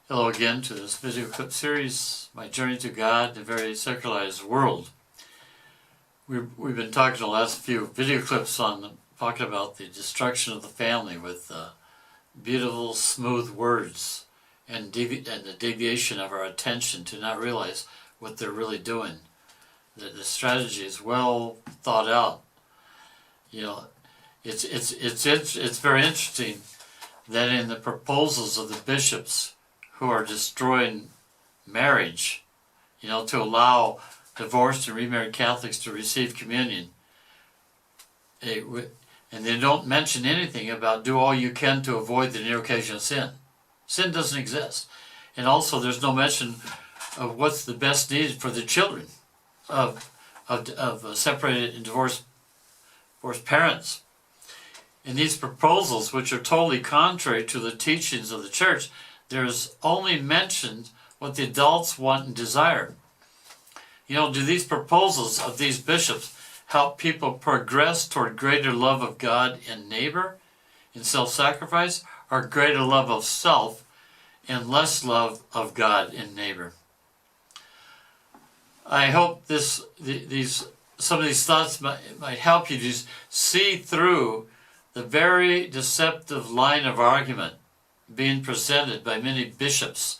Hello again to this video clip series, My Journey to God, the Very Secularized World. We've been talking the last few video clips on talking about the destruction of the family with beautiful, smooth words and the deviation of our attention to not realize what they're really doing. The strategy is well thought out. You know, it's very interesting that in the proposals of the bishops who are destroying marriage, to allow divorced and remarried Catholics to receive communion. And they don't mention anything about do all you can to avoid the near occasion of sin. Sin doesn't exist. And also there's no mention of what's the best needed for the children of separated and divorced parents. In these proposals, which are totally contrary to the teachings of the Church, there's only mentioned what the adults want and desire. Do these proposals of these bishops help people progress toward greater love of God and neighbor in self-sacrifice, or greater love of self and less love of God and neighbor? I hope some of these thoughts might help you to see through the very deceptive line of argument being presented by many bishops,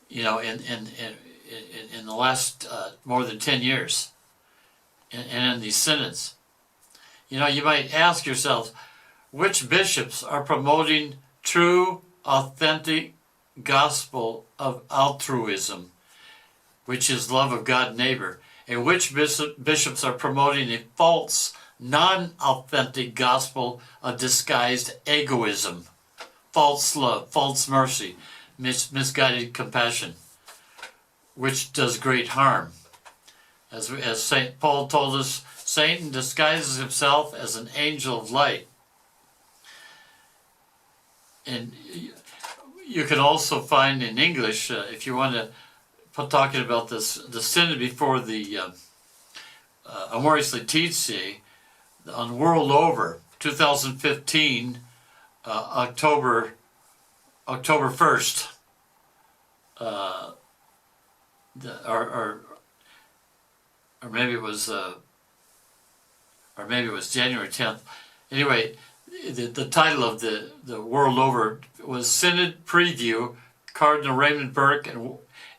in the last more than 10 years, and in these synods. You might ask yourself, which bishops are promoting true, authentic gospel of altruism, which is love of God and neighbor, and which bishops are promoting a false, non-authentic gospel of disguised egoism, false love, false mercy, misguided compassion, which does great harm. As St. Paul told us, Satan disguises himself as an angel of light. And you can also find in English, if you want to talking about the synod before the Amoris Laetitia on World Over, 2015, October 1st, or maybe it was January 10th. Anyway, the title of the World Over was Synod Preview, Cardinal Raymond Burke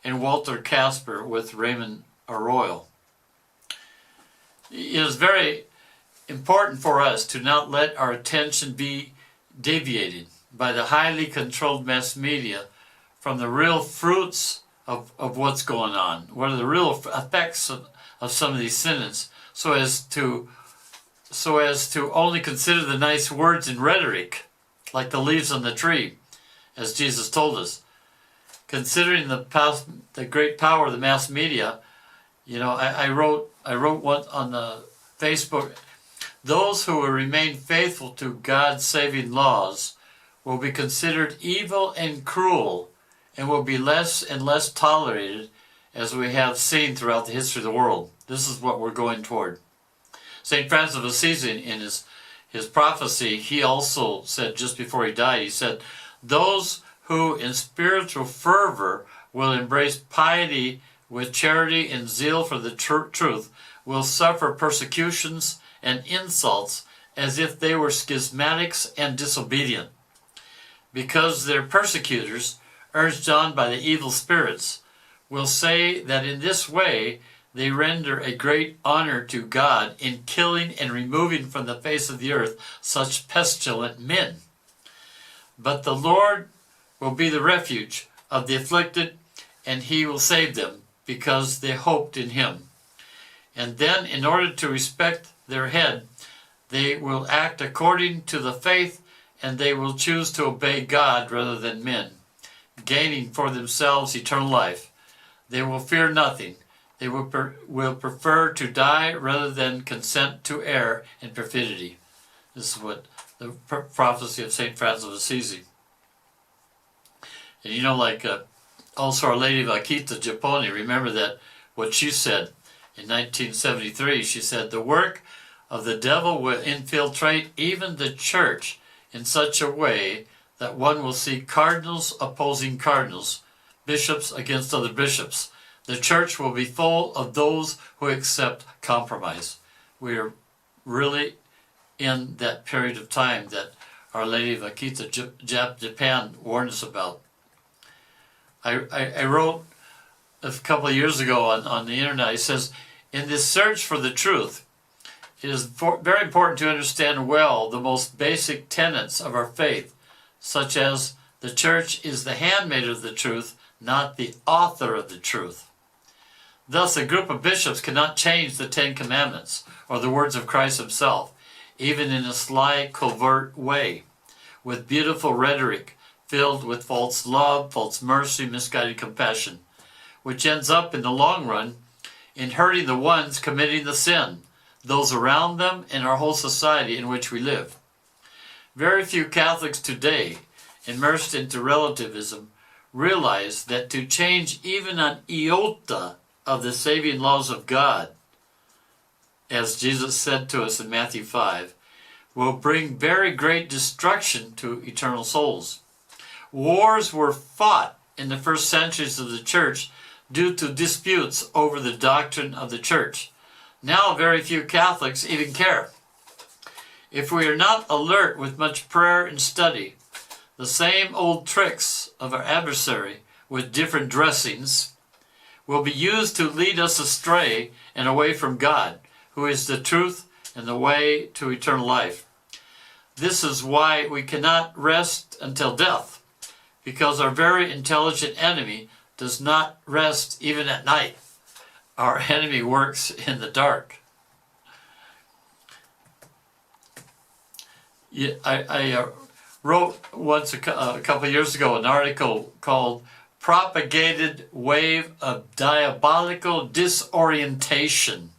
and Walter Casper with Raymond Arroyo. It is very important for us to not let our attention be deviated by the highly controlled mass media from the real fruits of what's going on. What are the real effects of some of these synods, so as to only consider the nice words and rhetoric, like the leaves on the tree, as Jesus told us. Considering the great power of the mass media, I wrote one on the Facebook. Those who will remain faithful to God's saving laws will be considered evil and cruel, and will be less and less tolerated, as we have seen throughout the history of the world. This is what we're going toward. St. Francis of Assisi, in his prophecy, he also said, just before he died, he said, those who in spiritual fervor will embrace piety with charity and zeal for the truth will suffer persecutions and insults as if they were schismatics and disobedient, because their persecutors, urged on by the evil spirits, will say that in this way they render a great honor to God in killing and removing from the face of the earth such pestilent men. But the Lord will be the refuge of the afflicted, and he will save them, because they hoped in him. And then, in order to respect their head, they will act according to the faith, and they will choose to obey God rather than men, gaining for themselves eternal life. They will fear nothing. They will prefer to die rather than consent to err and perfidy. This is what the prophecy of St. Francis of Assisi. And also Our Lady of Akita Japoni, remember that what she said in 1973, she said, the work of the devil will infiltrate even the church in such a way that one will see cardinals opposing cardinals, bishops against other bishops. The church will be full of those who accept compromise. We are really in that period of time that Our Lady of Akita, Japan, warned us about. I wrote a couple of years ago on the internet. It says, in this search for the truth, it is very important to understand well the most basic tenets of our faith, such as the church is the handmaid of the truth, not the author of the truth. Thus, a group of bishops cannot change the Ten Commandments or the words of Christ himself, even in a sly, covert way, with beautiful rhetoric filled with false love, false mercy, misguided compassion, which ends up in the long run in hurting the ones committing the sin, those around them, and our whole society in which we live. Very few Catholics today, immersed into relativism, realize that to change even an iota of the saving laws of God, as Jesus said to us in Matthew 5, will bring very great destruction to eternal souls. Wars were fought in the first centuries of the church due to disputes over the doctrine of the church. Now very few Catholics even care. If we are not alert with much prayer and study, the same old tricks of our adversary with different dressings will be used to lead us astray and away from God, who is the truth and the way to eternal life. This is why we cannot rest until death, because our very intelligent enemy does not rest even at night. Our enemy works in the dark. I wrote once a couple of years ago an article called Propagated Wave of Diabolical Disorientation.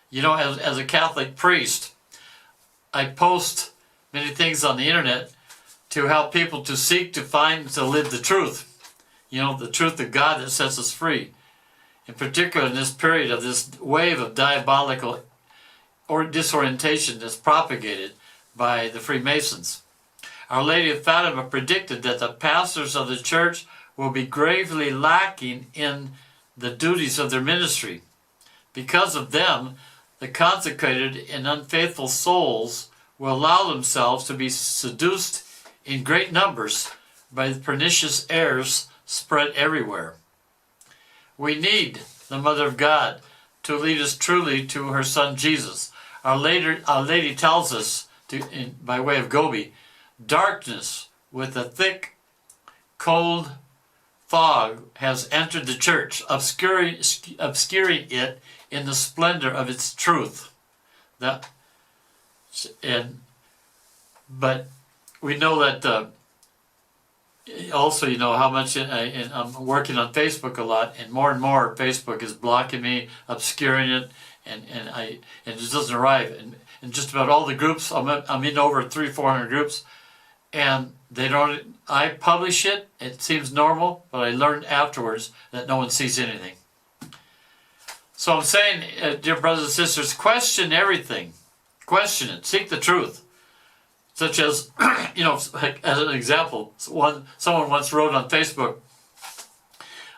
You know, as a Catholic priest, I post many things on the internet to help people to seek, to find, to live the truth. You know, the truth of God that sets us free. In particular, in this period of this wave of diabolical or disorientation that's propagated by the Freemasons. Our Lady of Fatima predicted that the pastors of the church will be gravely lacking in the duties of their ministry. Because of them, the consecrated and unfaithful souls will allow themselves to be seduced in great numbers by the pernicious errors spread everywhere. We need the Mother of God to lead us truly to her Son Jesus. Our Lady tells us, by way of Gobi, darkness with a thick, cold fog has entered the church, obscuring it in the splendor of its truth. But we know that also, you know, how much I'm working on Facebook a lot, and more Facebook is blocking me, obscuring it, and it just doesn't arrive. And in just about all the groups, I'm in over 300-400 groups, and they don't. I publish it. It seems normal, but I learned afterwards that no one sees anything. So I'm saying, dear brothers and sisters, question everything. Question it. Seek the truth. Such as, you know, as an example, someone once wrote on Facebook,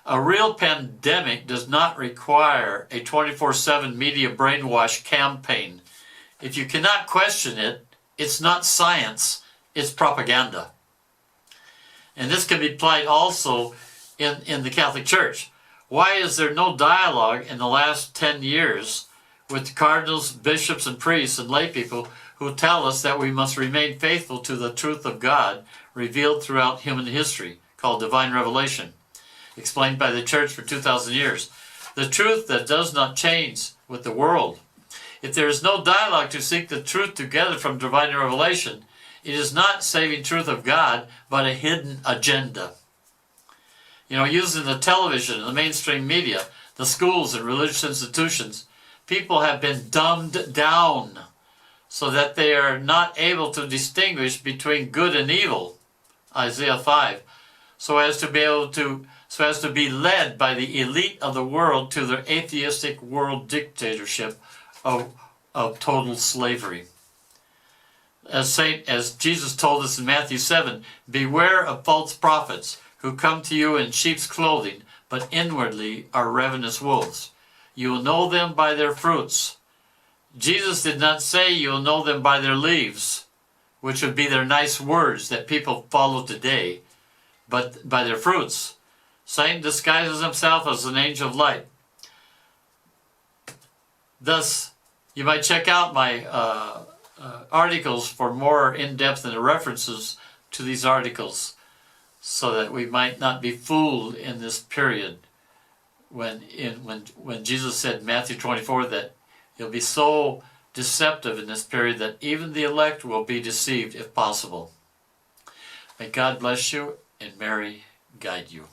a real pandemic does not require a 24/7 media brainwash campaign. If you cannot question it, it's not science, it's propaganda. And this can be applied also in the Catholic Church. Why is there no dialogue in the last 10 years with cardinals, bishops, and priests and lay people who tell us that we must remain faithful to the truth of God revealed throughout human history, called divine revelation, explained by the church for 2,000 years. The truth that does not change with the world. If there is no dialogue to seek the truth together from divine revelation, it is not saving truth of God, but a hidden agenda. You know, using the television and the mainstream media, the schools and religious institutions, people have been dumbed down so that they are not able to distinguish between good and evil, Isaiah 5, so as to be led by the elite of the world to their atheistic world dictatorship of total slavery. as Jesus told us in Matthew 7, beware of false prophets who come to you in sheep's clothing, but inwardly are ravenous wolves. You will know them by their fruits. Jesus did not say you will know them by their leaves, which would be their nice words that people follow today, but by their fruits. Satan disguises himself as an angel of light. Thus, you might check out my articles for more in-depth and references to these articles, so that we might not be fooled in this period when Jesus said in Matthew 24 that he'll be so deceptive in this period that even the elect will be deceived if possible. May God bless you and Mary guide you.